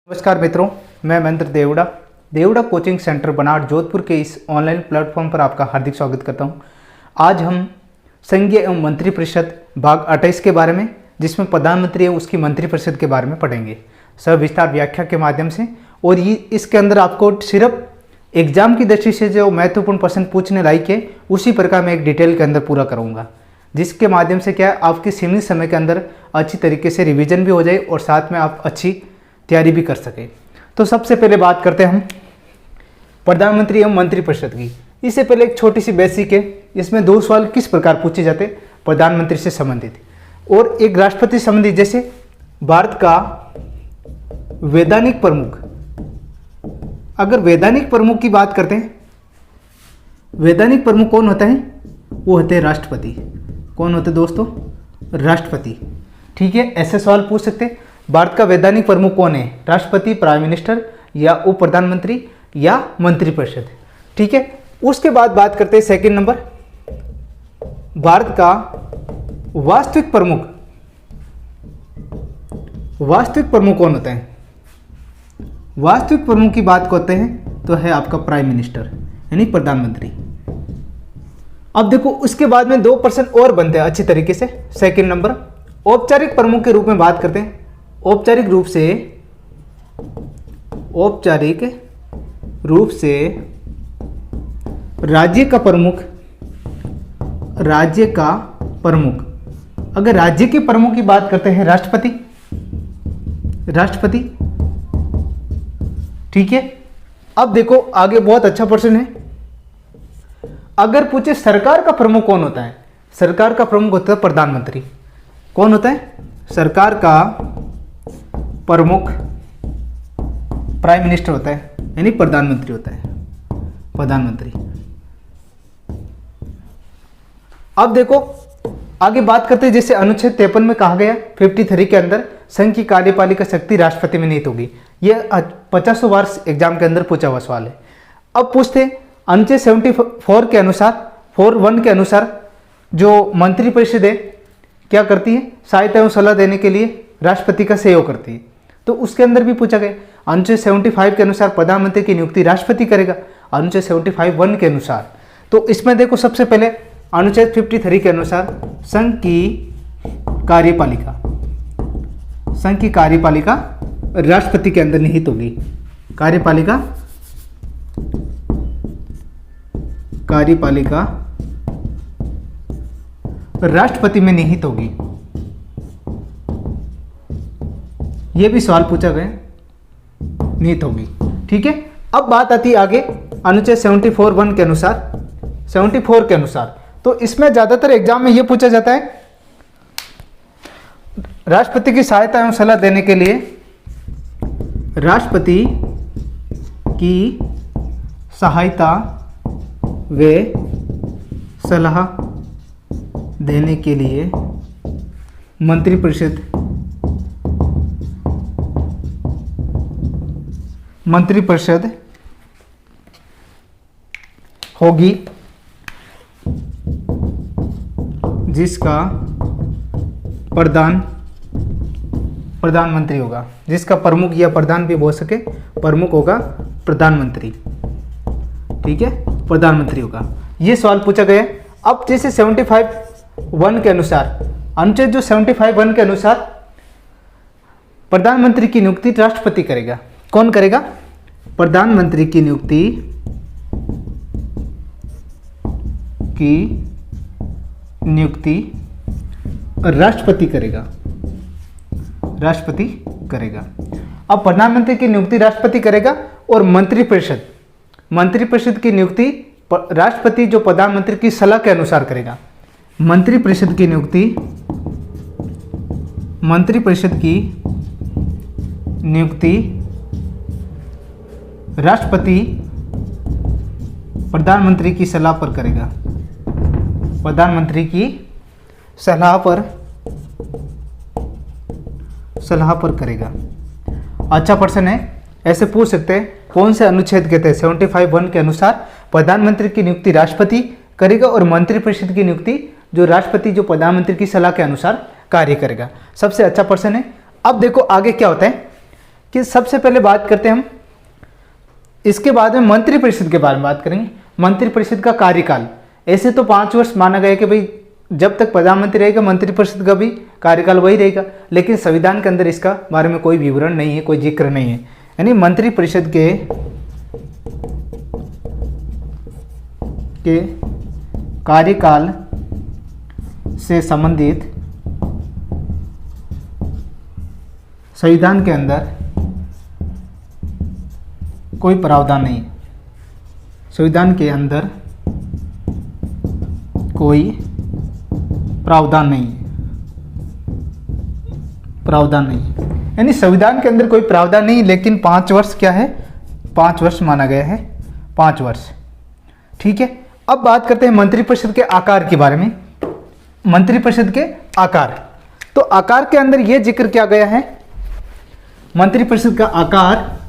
नमस्कार मित्रों, मैं महेंद्र देवड़ा कोचिंग सेंटर बनाड़ जोधपुर के इस ऑनलाइन प्लेटफॉर्म पर आपका हार्दिक स्वागत करता हूं। आज हम संघीय एवं मंत्री परिषद भाग 28 के बारे में, जिसमें प्रधानमंत्री एवं उसकी मंत्री परिषद के बारे में पढ़ेंगे सविस्तार व्याख्या के माध्यम से। और ये इसके अंदर आपको सिर्फ एग्जाम की दृष्टि से जो महत्वपूर्ण प्रश्न पूछने लायक है उसी प्रकार मैं एक डिटेल के अंदर पूरा करूँगा, जिसके माध्यम से क्या है आपके सीमित समय के अंदर अच्छी तरीके से रिविजन भी हो जाए और साथ में आप अच्छी तैयारी भी कर सके। तो सबसे पहले बात करते हैं हम प्रधानमंत्री एवं मंत्री परिषद की। इससे पहले एक छोटी सी बेसिक है, इसमें दो सवाल किस प्रकार पूछे जाते प्रधानमंत्री से संबंधित और एक राष्ट्रपति से संबंधित। जैसे भारत का वैधानिक प्रमुख, अगर वैधानिक प्रमुख की बात करते हैं, वैधानिक प्रमुख कौन होता है? वो होते हैं राष्ट्रपति। कौन होते दोस्तों? राष्ट्रपति। ठीक है, ऐसे सवाल पूछ सकते हैं। भारत का वैधानिक प्रमुख कौन है? राष्ट्रपति, प्राइम मिनिस्टर या उप प्रधानमंत्री या मंत्रिपरिषद। ठीक है, उसके बाद बात करते हैं सेकंड नंबर, भारत का वास्तविक प्रमुख। वास्तविक प्रमुख कौन होता है? वास्तविक प्रमुख की बात करते हैं तो है आपका प्राइम मिनिस्टर यानी प्रधानमंत्री। अब देखो उसके बाद में दो प्रश्न और बनते हैं अच्छी तरीके से। सेकंड नंबर, औपचारिक प्रमुख के रूप में बात करते हैं। औपचारिक रूप से राज्य का प्रमुख, अगर राज्य के प्रमुख की बात करते हैं राष्ट्रपति। ठीक है, अब देखो आगे बहुत अच्छा प्रश्न है। अगर पूछे सरकार का प्रमुख कौन होता है? सरकार का प्रमुख होता है प्रधानमंत्री। कौन होता है? सरकार का प्रमुख प्राइम मिनिस्टर होता है यानी प्रधानमंत्री होता है, प्रधानमंत्री। अब देखो आगे बात करते हैं, जैसे अनुच्छेद 53 में कहा गया 53 के अंदर संघ की कार्यपालिका शक्ति राष्ट्रपति में निहित होगी। यह 50 बार एग्जाम के अंदर पूछा हुआ सवाल है। अब पूछते हैं अनुच्छेद 74 के अनुसार 41 के अनुसार जो मंत्रिपरिषद है क्या करती है? सहायता एवं सलाह देने के लिए राष्ट्रपति का सहयोग करती है। तो उसके अंदर भी पूछा गया अनुच्छेद 75 के अनुसार प्रधानमंत्री की नियुक्ति राष्ट्रपति करेगा, अनुच्छेद 75(1) के अनुसार। तो इसमें देखो सबसे पहले अनुच्छेद 53 के अनुसार संघ की कार्यपालिका राष्ट्रपति के अंदर निहित होगी। कार्यपालिका राष्ट्रपति में निहित होगी। यह भी सवाल पूछा गया, निहित होगी। ठीक है, अब बात आती है आगे अनुच्छेद 74(1) के अनुसार, 74 के अनुसार। तो इसमें ज्यादातर एग्जाम में यह पूछा जाता है राष्ट्रपति की सहायता एवं सलाह देने के लिए, राष्ट्रपति की सहायता व सलाह देने के लिए मंत्रिपरिषद होगी, जिसका प्रधानमंत्री होगा, जिसका प्रमुख या प्रधान भी बोल सके, प्रमुख होगा प्रधानमंत्री। ठीक है, प्रधानमंत्री होगा। यह सवाल पूछा गया। अब जैसे 75(1) के अनुसार, अनुच्छेद जो 75(1) के अनुसार प्रधानमंत्री की नियुक्ति राष्ट्रपति करेगा। कौन करेगा? प्रधानमंत्री की नियुक्ति राष्ट्रपति करेगा। अब प्रधानमंत्री की नियुक्ति राष्ट्रपति करेगा और मंत्रिपरिषद की नियुक्ति राष्ट्रपति जो प्रधानमंत्री की सलाह के अनुसार करेगा। मंत्रिपरिषद की नियुक्ति राष्ट्रपति प्रधानमंत्री की सलाह पर करेगा। प्रधानमंत्री की सलाह पर करेगा। अच्छा प्रश्न है, ऐसे पूछ सकते हैं कौन से अनुच्छेद कहते हैं? 75(1) के अनुसार प्रधानमंत्री की नियुक्ति राष्ट्रपति करेगा और मंत्रिपरिषद की नियुक्ति जो राष्ट्रपति जो प्रधानमंत्री की सलाह के अनुसार कार्य करेगा। सबसे अच्छा प्रश्न है। अब देखो आगे क्या होता है कि सबसे पहले बात करते हैं हम, इसके बाद में मंत्रिपरिषद के बारे में बात करेंगे। मंत्रिपरिषद का कार्यकाल, ऐसे तो 5 वर्ष माना गया कि भाई जब तक प्रधानमंत्री रहेगा मंत्रिपरिषद का भी कार्यकाल वही रहेगा, लेकिन संविधान के अंदर इसका बारे में कोई विवरण नहीं है, कोई जिक्र नहीं है। यानी मंत्रिपरिषद के कार्यकाल से संबंधित संविधान के अंदर कोई प्रावधान नहीं है। संविधान के अंदर कोई प्रावधान नहीं है, प्रावधान नहीं है। यानी संविधान के अंदर कोई प्रावधान नहीं, लेकिन 5 वर्ष क्या है, 5 वर्ष माना गया है, 5 वर्ष। ठीक है, अब बात करते हैं मंत्रिपरिषद के आकार के बारे में। मंत्रिपरिषद के आकार, तो आकार के अंदर यह जिक्र किया गया है, मंत्रिपरिषद का आकार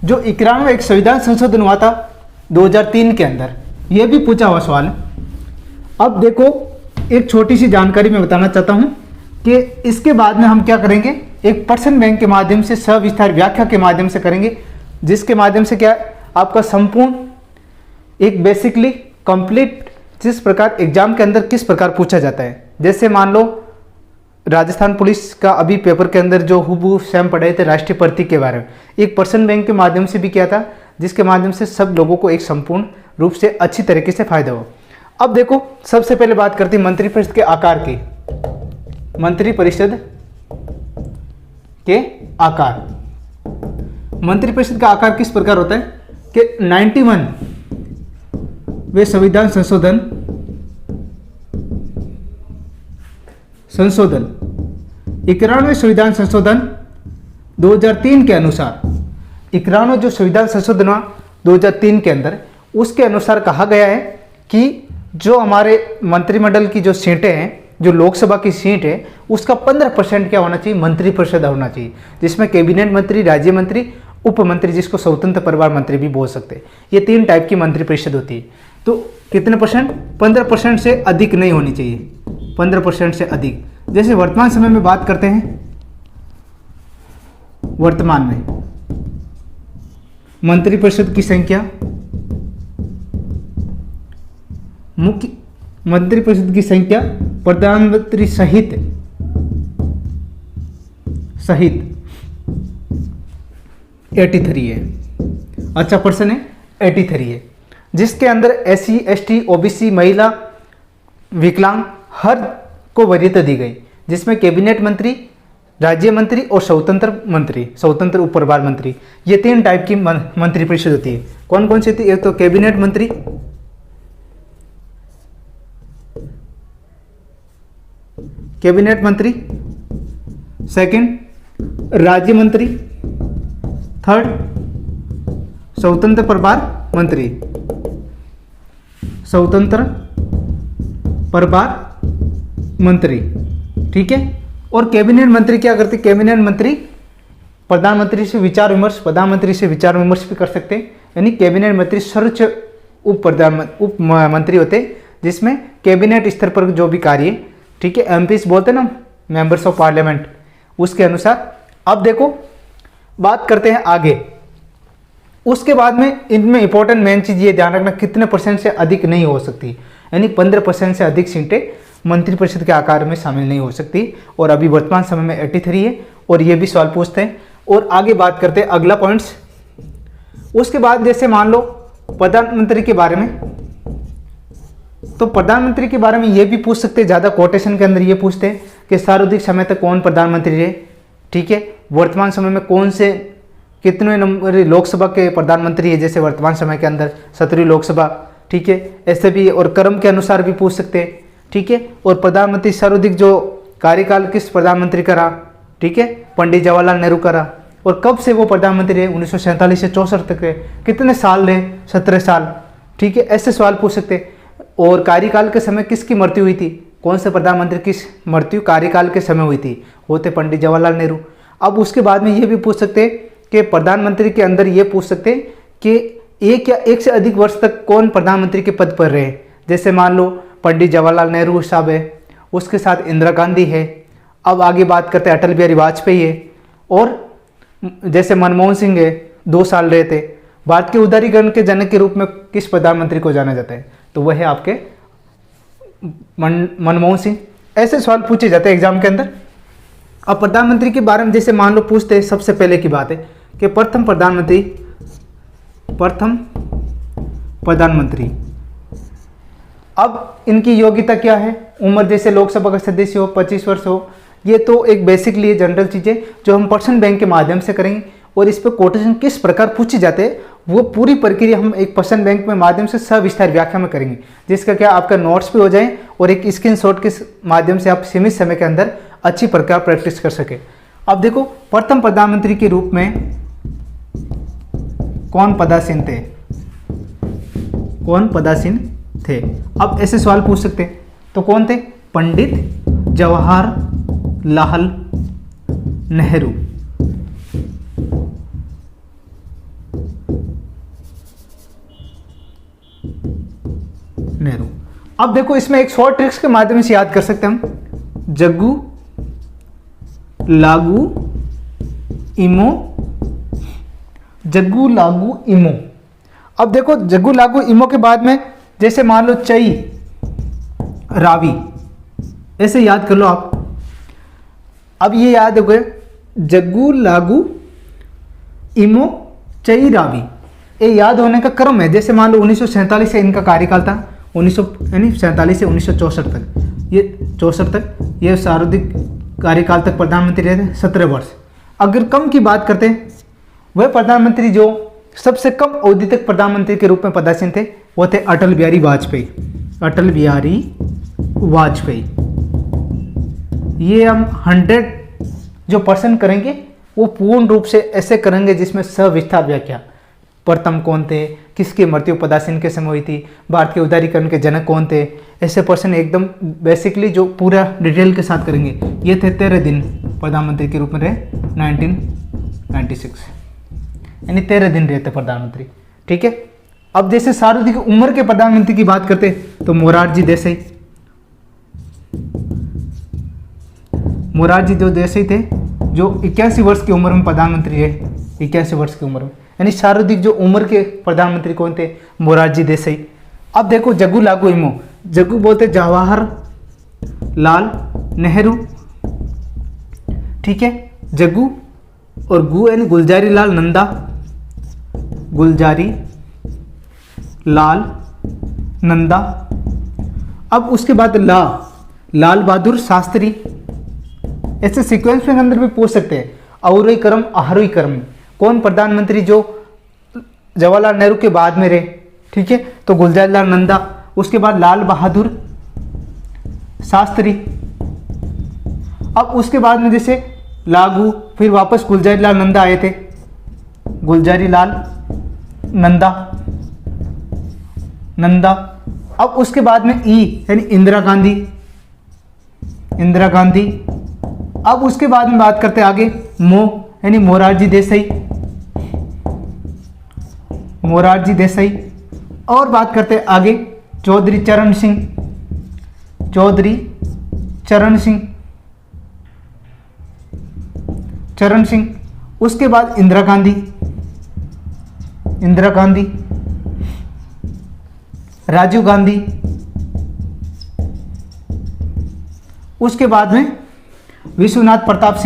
जो 91वां एक संविधान संशोधन हुआ था 2003 के अंदर, यह भी पूछा हुआ सवाल। अब देखो एक छोटी सी जानकारी मैं बताना चाहता हूं कि इसके बाद में हम क्या करेंगे, एक पर्सन बैंक के माध्यम से सविस्तार व्याख्या के माध्यम से करेंगे, जिसके माध्यम से क्या आपका संपूर्ण एक बेसिकली कंप्लीट जिस प्रकार एग्जाम के अंदर किस प्रकार पूछा जाता है। जैसे मान लो राजस्थान पुलिस का अभी पेपर के अंदर जो हुबहू सेम पढ़े थे राष्ट्रीय प्रतीक के बारे में, एक पर्सन बैंक के माध्यम से भी किया था, जिसके माध्यम से सब लोगों को एक संपूर्ण रूप से अच्छी तरीके से फायदा हो। अब देखो सबसे पहले बात करते हैं मंत्रिपरिषद के आकार की। मंत्रिपरिषद के आकार, मंत्रिपरिषद का आकार किस प्रकार होता है कि 91 वे संविधान संशोधन 91वें संविधान संशोधन 2003 के अनुसार, 91 जो संविधान संशोधन हुआ 2003 के अंदर, उसके अनुसार कहा गया है कि जो हमारे मंत्रिमंडल की जो सीटें हैं, जो लोकसभा की सीट है, उसका 15% क्या होना चाहिए, मंत्रिपरिषद होना चाहिए, जिसमें कैबिनेट मंत्री, राज्य मंत्री, उप मंत्री, जिसको स्वतंत्र प्रभार मंत्री भी बोल सकते हैं। ये 3 टाइप की मंत्रिपरिषद होती है। तो कितने परसेंट, 15% से अधिक नहीं होनी चाहिए, 15% से अधिक। जैसे वर्तमान समय में बात करते हैं, वर्तमान में मंत्रिपरिषद की संख्या, मुख्य मंत्रिपरिषद की संख्या प्रधानमंत्री सहित 83 है। अच्छा पर्सन है, 83 है, जिसके अंदर SC ST OBC महिला विकलांग हर को वरीयता दी गई, जिसमें कैबिनेट मंत्री, राज्य मंत्री और स्वतंत्र मंत्री, स्वतंत्र उप प्रभार मंत्री, ये 3 टाइप की मंत्रिपरिषद होती है। कौन कौन सी होती है, एक तो कैबिनेट मंत्री, कैबिनेट मंत्री, सेकंड राज्य मंत्री, थर्ड स्वतंत्र प्रभार मंत्री, स्वतंत्र प्रभार मंत्री। ठीक है, और कैबिनेट मंत्री क्या करते, कैबिनेट मंत्री प्रधानमंत्री से विचार विमर्श, प्रधानमंत्री से विचार विमर्श भी कर सकते हैं। यानी कैबिनेट मंत्री सर्वोच्च उप मंत्री होते, जिसमें कैबिनेट स्तर पर जो भी कार्य, ठीक है, MPs बोलते हैं ना, मेंबर्स ऑफ पार्लियामेंट, उसके अनुसार। अब देखो बात करते हैं आगे, उसके बाद में इनमें इंपॉर्टेंट मेन चीज ये ध्यान रखना, कितने % से अधिक नहीं हो सकती, यानी 15% से अधिक सीटें मंत्रिपरिषद के आकार में शामिल नहीं हो सकती। और अभी वर्तमान समय में 83 है, और ये भी सवाल पूछते हैं। और आगे बात करते हैं अगला पॉइंट्स। उसके बाद जैसे मान लो प्रधानमंत्री के बारे में, तो प्रधानमंत्री के बारे में ये भी पूछ सकते हैं, ज़्यादा कोटेशन के अंदर ये पूछते हैं कि सर्वाधिक समय तक कौन प्रधानमंत्री रहे। ठीक है, वर्तमान समय में कौन से कितने नंबर लोकसभा के प्रधानमंत्री है, जैसे वर्तमान समय के अंदर 17वीं लोकसभा। ठीक है, ऐसे भी, और क्रम के अनुसार भी पूछ सकते हैं। ठीक है, और प्रधानमंत्री सर्वाधिक जो कार्यकाल किस प्रधानमंत्री का रहा, ठीक है, पंडित जवाहरलाल नेहरू का रहा, और कब से वो प्रधानमंत्री रहे, 1947 से 64 तक रहे, कितने साल रहे, 17 साल। ठीक है, ऐसे सवाल पूछ सकते हैं। और कार्यकाल के समय किसकी मृत्यु हुई थी, कौन से प्रधानमंत्री की मृत्यु कार्यकाल के समय हुई थी, वो थे पंडित जवाहरलाल नेहरू। अब उसके बाद में ये भी पूछ सकते हैं कि प्रधानमंत्री के अंदर ये पूछ सकते हैं कि एक या एक से अधिक वर्ष तक कौन प्रधानमंत्री के पद पर रहे। जैसे मान लो पंडित जवाहरलाल नेहरू साहब है, उसके साथ इंदिरा गांधी है। अब आगे बात करते हैं अटल बिहारी वाजपेयी है। और जैसे मनमोहन सिंह है 2 साल रहे थे। भारत के उदारीकरण के जनक के रूप में किस प्रधानमंत्री को जाना जाता है? तो वह है आपके मनमोहन सिंह। ऐसे सवाल पूछे जाते हैं एग्जाम के अंदर। अब प्रधानमंत्री के बारे में जैसे मान लो पूछते हैं, सबसे पहले की बात है कि प्रथम प्रधानमंत्री अब इनकी योग्यता क्या है? उम्र जैसे लोकसभा का सदस्य हो, 25 वर्ष हो। ये तो एक बेसिकली जनरल चीज़ें जो हम पर्सन बैंक के माध्यम से करेंगे, और इस पर कोटेशन किस प्रकार पूछे जाते हैं वो पूरी प्रक्रिया हम एक पर्सन बैंक में माध्यम से सविस्तार व्याख्या में करेंगे, जिसका क्या आपका नोट्स भी हो जाए और एक स्क्रीनशॉट के माध्यम से आप सीमित समय के अंदर अच्छी प्रकार प्रैक्टिस कर सके। अब देखो प्रथम प्रधानमंत्री के रूप में कौन पदासीन थे? अब ऐसे सवाल पूछ सकते हैं, तो कौन थे? पंडित जवाहरलाल नेहरू। अब देखो इसमें एक शॉर्ट ट्रिक्स के माध्यम से याद कर सकते हैं हम। जग्गू लागू इमो। अब देखो जग्गू लागू इमो के बाद में जैसे मान लो चई रावी, ऐसे याद कर लो आप। अब ये याद हो गए जग्गू लागू इमो चई रावी, ये याद होने का क्रम है। जैसे मान लो 1947 से इनका कार्यकाल था, 1947 से 1964 तक, ये 64 तक ये सर्वाधिक कार्यकाल तक प्रधानमंत्री रहे थे, 17 वर्ष। अगर कम की बात करते हैं, वह प्रधानमंत्री जो सबसे कम अवधि तक प्रधानमंत्री के रूप में पदासीन थे वो थे अटल बिहारी वाजपेयी। ये हम 100% करेंगे वो पूर्ण रूप से ऐसे करेंगे जिसमें सविस्तार व्याख्या, प्रथम कौन थे, किसकी मृत्यु पदासीन के समय हुई थी, भारत के उदारीकरण के जनक कौन थे, ऐसे पर्सन एकदम बेसिकली जो पूरा डिटेल के साथ करेंगे। ये थे 13 दिन प्रधानमंत्री के रूप में रहे 1996, यानी 13 दिन रहते प्रधानमंत्री। ठीक है। अब जैसे सर्वाधिक उम्र के प्रधानमंत्री की बात करते तो मोरारजी देसाई थे, जो 81 वर्ष की उम्र में प्रधानमंत्री है, 81 वर्ष की उम्र में, यानी सर्वाधिक जो उम्र के प्रधानमंत्री कौन थे? मोरारजी देसाई। अब देखो जग्गू लागू इमो, जग्गू बोलते जवाहरलाल नेहरू, ठीक है, जग्गू, और गु यानी गुलजारी लाल नंदा। अब उसके बाद लाल बहादुर शास्त्री। ऐसे सीक्वेंस में अंदर भी पूछ सकते हैं, अवरोही क्रम आरोही क्रम, कौन प्रधानमंत्री जो जवाहरलाल नेहरू के बाद में रहे? ठीक है, तो गुलजारी लाल नंदा, उसके बाद लाल बहादुर शास्त्री। अब उसके बाद में जैसे लागू, फिर वापस गुलजारी लाल नंदा आए थे, गुलजारी लाल नंदा। अब उसके बाद में यानी इंदिरा गांधी। अब उसके बाद में बात करते आगे यानी मोरारजी देसाई। और बात करते आगे चौधरी चरण सिंह। उसके बाद इंदिरा गांधी, राजीव गांधी। उसके बाद में विश्वनाथ प्रताप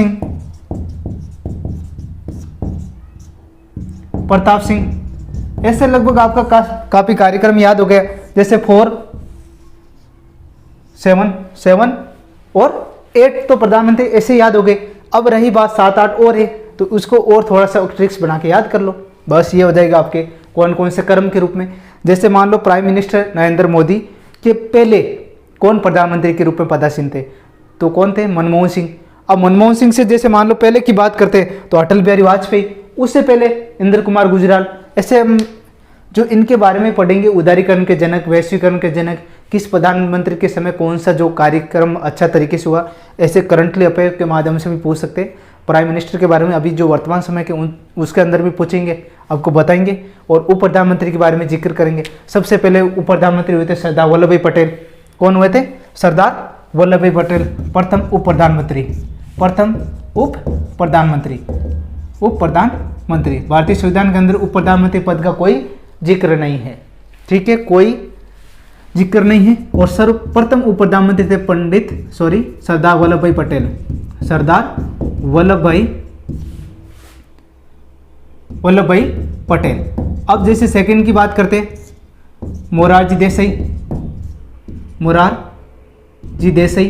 सिंह। ऐसे लगभग आपका काफी कार्यक्रम याद हो गया। जैसे 4, 7 और 8 तो प्रधानमंत्री ऐसे याद हो गए। अब रही बात 7, 8 और है, तो उसको और थोड़ा सा ट्रिक्स बना के याद कर लो, बस ये हो जाएगा आपके कौन कौन से क्रम के रूप में। जैसे मान लो प्राइम मिनिस्टर नरेंद्र मोदी के पहले कौन प्रधानमंत्री के रूप में पदासीन थे? तो कौन थे? मनमोहन सिंह। अब मनमोहन सिंह से जैसे मान लो पहले की बात करते हैं तो अटल बिहारी वाजपेयी, उससे पहले इंद्र कुमार गुजराल। ऐसे हम जो इनके बारे में पढ़ेंगे, उदारीकरण के जनक, वैश्वीकरण के जनक, किस प्रधानमंत्री के समय कौन सा जो कार्यक्रम अच्छा तरीके से हुआ, ऐसे करंटली अफेयर के माध्यम से भी पूछ सकते हैं। प्राइम मिनिस्टर के बारे में अभी जो वर्तमान समय के उसके अंदर भी पूछेंगे, आपको बताएंगे। और उप प्रधानमंत्री के बारे में जिक्र करेंगे। सबसे पहले उप प्रधानमंत्री हुए थे सरदार वल्लभ भाई पटेल। कौन हुए थे? सरदार वल्लभ भाई पटेल प्रथम उप प्रधानमंत्री। उप प्रधानमंत्री। उप प्रधानमंत्री, भारतीय संविधान के अंदर उप प्रधानमंत्री पद का कोई जिक्र नहीं है, ठीक है, कोई जिक्र नहीं है। और सर्वप्रथम उप प्रधानमंत्री थे सरदार वल्लभ भाई पटेल। सरदार वल्लभ भाई पटेल। अब जैसे सेकंड की बात करते हैं, मोरारजी देसाई,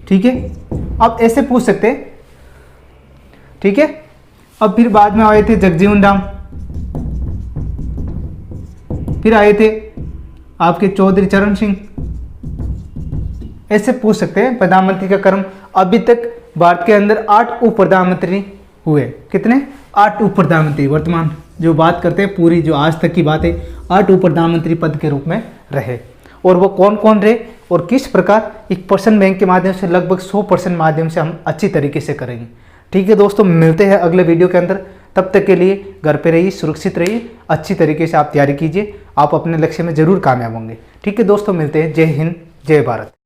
ठीक है। अब ऐसे पूछ सकते हैं, ठीक है। अब फिर बाद में आए थे जगजीवन राम, फिर आए थे आपके चौधरी चरण सिंह। ऐसे पूछ सकते हैं प्रधानमंत्री का क्रम। अभी तक भारत के अंदर 8 उप प्रधानमंत्री हुए। कितने? 8 उप प्रधानमंत्री। वर्तमान जो बात करते हैं पूरी जो आज तक की बात है, 8 उप प्रधानमंत्री पद के रूप में रहे। और वो कौन कौन रहे और किस प्रकार, एक पर्सन बैंक के माध्यम से लगभग 100% माध्यम से हम अच्छी तरीके से करेंगे। ठीक है दोस्तों, मिलते हैं अगले वीडियो के अंदर। तब तक के लिए घर पे रहिए, सुरक्षित रहिए, अच्छी तरीके से आप तैयारी कीजिए, आप अपने लक्ष्य में जरूर कामयाब होंगे। ठीक है दोस्तों, मिलते हैं। जय हिंद, जय भारत।